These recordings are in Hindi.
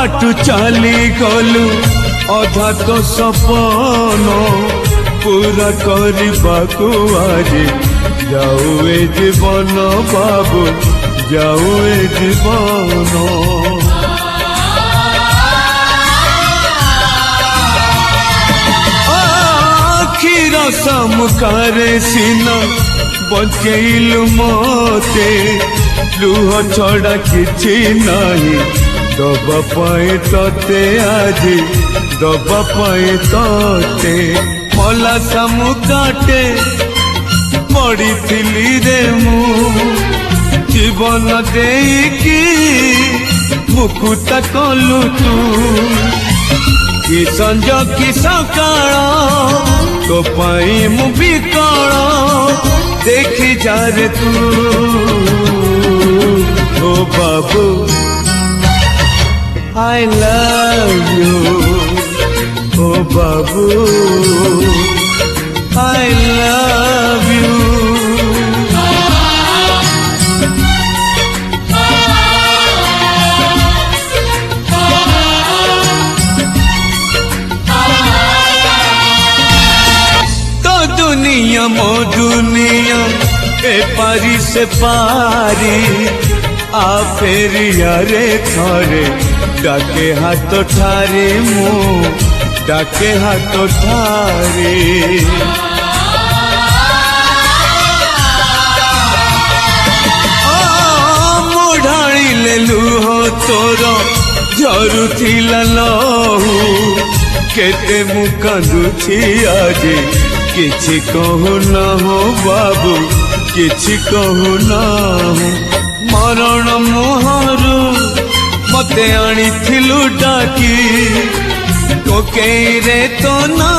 बाटू चली गलु अधा तो सपन पूरा करबाकू आज जाऊ ए जीवन बाबू जाऊ ए जीवन आखिर समुखारे सीना बचैलु मते लुह छड़ा किछि नाही दबा पाए तते आज दबा पाए तते मला समुकाटे पड़ी थिली रे मु जीवन देकी मुकुता कलु तू कि संज कि सकाळ तो पाई मु बिकल देखी जा रे तू ओ बाबू I love you oh babu I love you तो दुनिया मो दुनिया ए पारी से पारी आ फेरिया रे थरे डाके हाथ ठारे मु डाके हाथ ठारे मुढ़ाड़ी ले लुह तोर झरू थिला लहू केते मु कांदुछि आज किछि कहू ना हो बाबू किछि कहू ना हो मरण मुहरु मते आनी थिलु डाकी कोकेई रे तो ना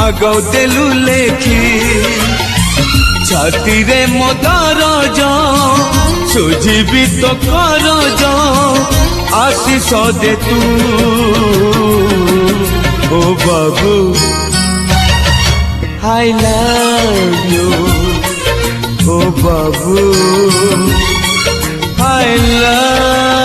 आगौ देलु लेखी छाती रे मोदार जा सुझीबी तो कर जा आशीष दे तू ओ बाबू I love you O Babu I love